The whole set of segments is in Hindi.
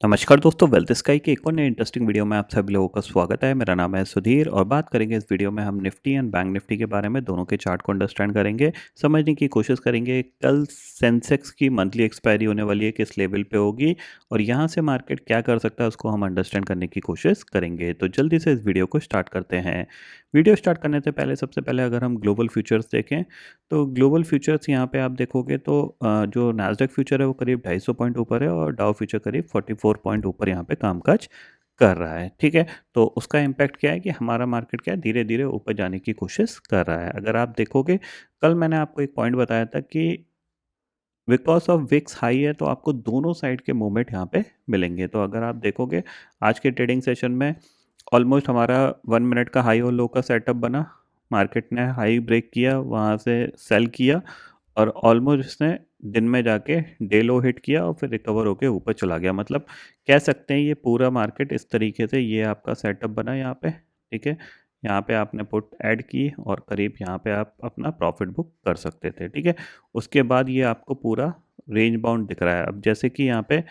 नमस्कार दोस्तों, वेल्थ स्काई के एक और नए इंटरेस्टिंग वीडियो में आप सभी लोगों का स्वागत है। मेरा नाम है सुधीर और बात करेंगे इस वीडियो में हम निफ्टी एंड बैंक निफ्टी के बारे में। दोनों के चार्ट को अंडरस्टैंड करेंगे, समझने की कोशिश करेंगे कल सेंसेक्स की मंथली एक्सपायरी होने वाली है, किस लेवल पे होगी और यहाँ से मार्केट क्या कर सकता है उसको हम अंडरस्टैंड करने की कोशिश करेंगे। तो जल्दी से इस वीडियो को स्टार्ट करते हैं। वीडियो स्टार्ट करने से पहले सबसे पहले अगर हम ग्लोबल फ्यूचर्स देखें तो ग्लोबल फ्यूचर्स यहाँ पे आप देखोगे तो जो नैस्डैक फ्यूचर है वो करीब 250 पॉइंट ऊपर है और डाउ फ्यूचर करीब 44 पॉइंट ऊपर यहाँ पे कामकाज कर रहा है। ठीक है, तो उसका इम्पैक्ट क्या है कि हमारा मार्केट क्या है, धीरे धीरे ऊपर जाने की कोशिश कर रहा है। अगर आप देखोगे, कल मैंने आपको एक पॉइंट बताया था कि बिकॉज ऑफ विक्स हाई है तो आपको दोनों साइड के मूवमेंट यहाँ पे मिलेंगे। तो अगर आप देखोगे आज के ट्रेडिंग सेशन में ऑलमोस्ट हमारा 1 मिनट का हाई और लो का सेटअप बना। मार्केट ने हाई ब्रेक किया, वहाँ से सेल किया और ऑलमोस्ट इसने दिन में जाके डे लो हिट किया और फिर रिकवर होके ऊपर चला गया। मतलब कह सकते हैं ये पूरा मार्केट इस तरीके से ये आपका सेटअप बना यहाँ पे। ठीक है, यहाँ पे आपने पुट ऐड की और करीब यहाँ पे आप अपना प्रॉफिट बुक कर सकते थे। ठीक है, उसके बाद ये आपको पूरा रेंज बाउंड दिख रहा है। अब जैसे कि यहाँ पे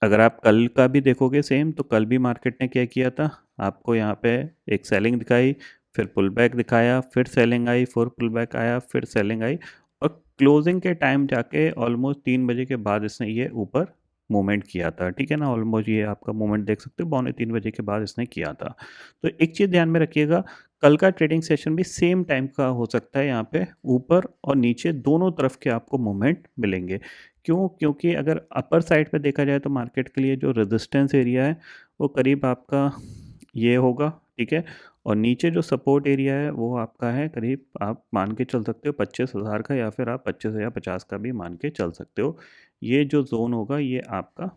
अगर आप कल का भी देखोगे सेम, तो कल भी मार्केट ने क्या किया था, आपको यहाँ पे एक सेलिंग दिखाई, फिर पुल बैक दिखाया, फिर सेलिंग आई, फिर पुल बैक आया, फिर सेलिंग आई और क्लोजिंग के टाइम जाके ऑलमोस्ट 3 बजे के बाद इसने ये ऊपर मूवमेंट किया था। ठीक है ना, ऑलमोस्ट ये आपका मूवमेंट देख सकते हो, 2:45 बजे के बाद इसने किया था। तो एक चीज़ ध्यान में रखिएगा, कल का ट्रेडिंग सेशन भी सेम टाइम का हो सकता है। यहाँ पे ऊपर और नीचे दोनों तरफ के आपको मूवमेंट मिलेंगे। क्यों? क्योंकि अगर अपर साइड पे देखा जाए तो मार्केट के लिए जो रेजिस्टेंस एरिया है वो करीब आपका ये होगा। ठीक है, और नीचे जो सपोर्ट एरिया है वो आपका है करीब, आप मान के चल सकते हो 25,000 का, या फिर आप 25,050 का भी मान के चल सकते हो। ये जो जोन होगा ये आपका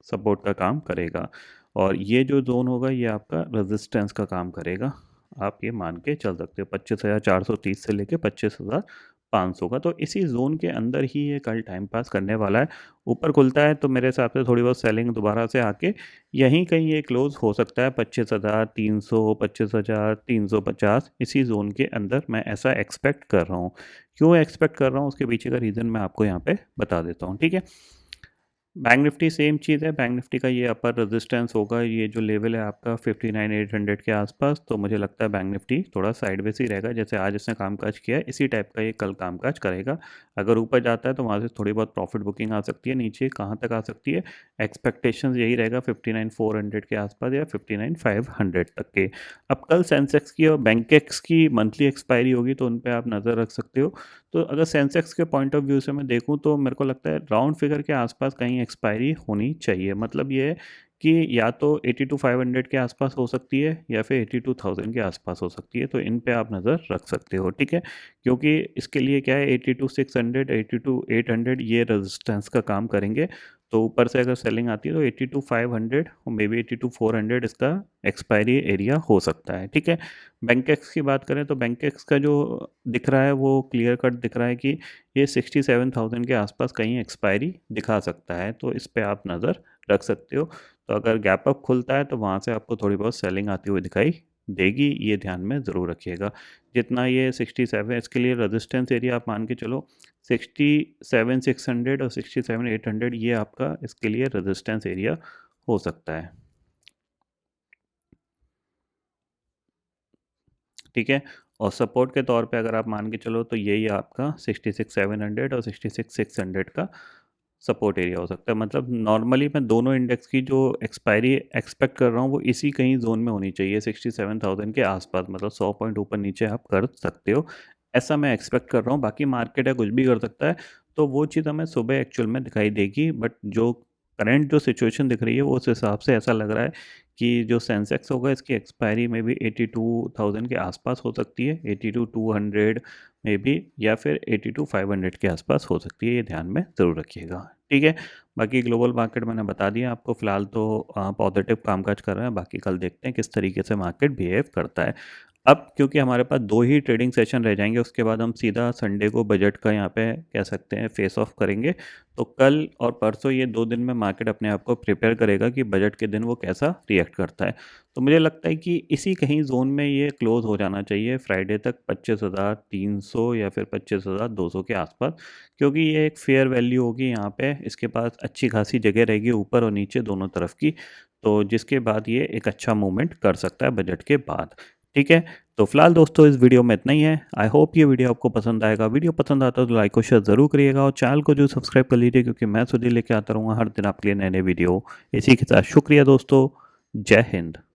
सपोर्ट का काम करेगा और ये जो जोन होगा ये आपका रेजिस्टेंस का काम करेगा। आप ये मान के चल सकते हो 25,430 से लेके 25,500 का। तो इसी जोन के अंदर ही ये कल टाइम पास करने वाला है। ऊपर खुलता है तो मेरे हिसाब से थोड़ी बहुत सेलिंग दोबारा से आके यहीं कहीं ये क्लोज हो सकता है 25,300, 25,350, इसी जोन के अंदर मैं ऐसा एक्सपेक्ट कर रहा हूँ। क्यों एक्सपेक्ट कर रहा हूँ उसके पीछे का रीज़न मैं आपको यहाँ पे बता देता हूँ। ठीक है, बैंक निफ्टी सेम चीज़ है। बैंक निफ्टी का ये अपर रेजिस्टेंस होगा, ये जो लेवल है आपका 59,800 के आसपास। तो मुझे लगता है बैंक निफ्टी थोड़ा साइडवेज ही रहेगा, जैसे आज इसने कामकाज किया है इसी टाइप का ये कल कामकाज करेगा। अगर ऊपर जाता है तो वहाँ से थोड़ी बहुत प्रॉफिट बुकिंग आ सकती है, नीचे कहाँ तक आ सकती है, एक्सपेक्टेशंस यही रहेगा 59,400 के आसपास या 59,500 तक के। अब कल सेंसेक्स की और बैंकेक्स की मंथली एक्सपायरी होगी तो उन पर आप नज़र रख सकते हो। तो अगर सेंसेक्स के पॉइंट ऑफ व्यू से मैं देखूं तो मेरे को लगता है राउंड फिगर के आसपास कहीं एक्सपायरी होनी चाहिए। मतलब ये है कि या तो 82,500 के आसपास हो सकती है या फिर 82,000 के आसपास हो सकती है। तो इन पे आप नज़र रख सकते हो। ठीक है, क्योंकि इसके लिए क्या है, 82,600, 82,800 ये रेजिस्टेंस का काम करेंगे। तो ऊपर से अगर सेलिंग आती है तो 82,500 और मे बी 82,400 इसका एक्सपायरी एरिया हो सकता है। ठीक है, बैंकेक्स की बात करें तो बैंकेक्स का जो दिख रहा है वो क्लियर कट दिख रहा है कि ये 67,000 के आसपास कहीं एक्सपायरी दिखा सकता है। तो इस पे आप नज़र रख सकते हो। तो अगर गैप अप खुलता है तो वहाँ से आपको थोड़ी बहुत सेलिंग आती हुई दिखाई देगी, ये ध्यान में ज़रूर रखिएगा। जितना ये 67, इसके लिए रेजिस्टेंस एरिया आप मान के चलो 67,600 और 67,800, ये आपका इसके लिए रेजिस्टेंस एरिया हो सकता है। ठीक है, और सपोर्ट के तौर पे अगर आप मान के चलो तो यही आपका 66,700 और 66,600 का सपोर्ट एरिया हो सकता है। मतलब नॉर्मली मैं दोनों इंडेक्स की जो एक्सपायरी एक्सपेक्ट कर रहा हूँ वो इसी कहीं जोन में होनी चाहिए, 67,000 के आसपास। मतलब 100 पॉइंट ऊपर नीचे आप कर सकते हो, ऐसा मैं एक्सपेक्ट कर रहा हूँ। बाकी मार्केट है, कुछ भी कर सकता है। तो वो चीज़ हमें सुबह एक्चुअल में दिखाई देगी, बट जो करंट जो सिचुएशन दिख रही है वो उस हिसाब से ऐसा लग रहा है कि जो सेंसेक्स होगा इसकी एक्सपायरी में भी 82,000 के आसपास हो सकती है, 82,200 में भी, या फिर 82,500 के आसपास हो सकती है। ये ध्यान में ज़रूर रखिएगा। ठीक है, बाकी ग्लोबल मार्केट मैंने बता दिया आपको, फिलहाल तो पॉजिटिव कामकाज कर रहे हैं। बाकी कल देखते हैं किस तरीके से मार्केट बिहेव करता है। अब क्योंकि हमारे पास 2 ही ट्रेडिंग सेशन रह जाएंगे, उसके बाद हम सीधा संडे को बजट का यहाँ पे कह सकते हैं फेस ऑफ करेंगे। तो कल और परसों ये 2 दिन में मार्केट अपने आप को प्रिपेयर करेगा कि बजट के दिन वो कैसा रिएक्ट करता है। तो मुझे लगता है कि इसी कहीं ज़ोन में ये क्लोज़ हो जाना चाहिए फ्राइडे तक 25,300 या फिर 25,200 के आसपास, क्योंकि ये एक फेयर वैल्यू होगी यहाँ पे। इसके पास अच्छी खासी जगह रहेगी ऊपर और नीचे दोनों तरफ की, तो जिसके बाद ये एक अच्छा मूवमेंट कर सकता है बजट के बाद। ठीक है, तो फिलहाल दोस्तों इस वीडियो में इतना ही है। आई होप ये वीडियो आपको पसंद आएगा। वीडियो पसंद आता है तो लाइक और शेयर ज़रूर करिएगा और चैनल को जो सब्सक्राइब कर लीजिए, क्योंकि मैं सुधीर लेके आता रहूँगा हर दिन आपके लिए नए नए वीडियो। इसी के साथ शुक्रिया दोस्तों, जय हिंद।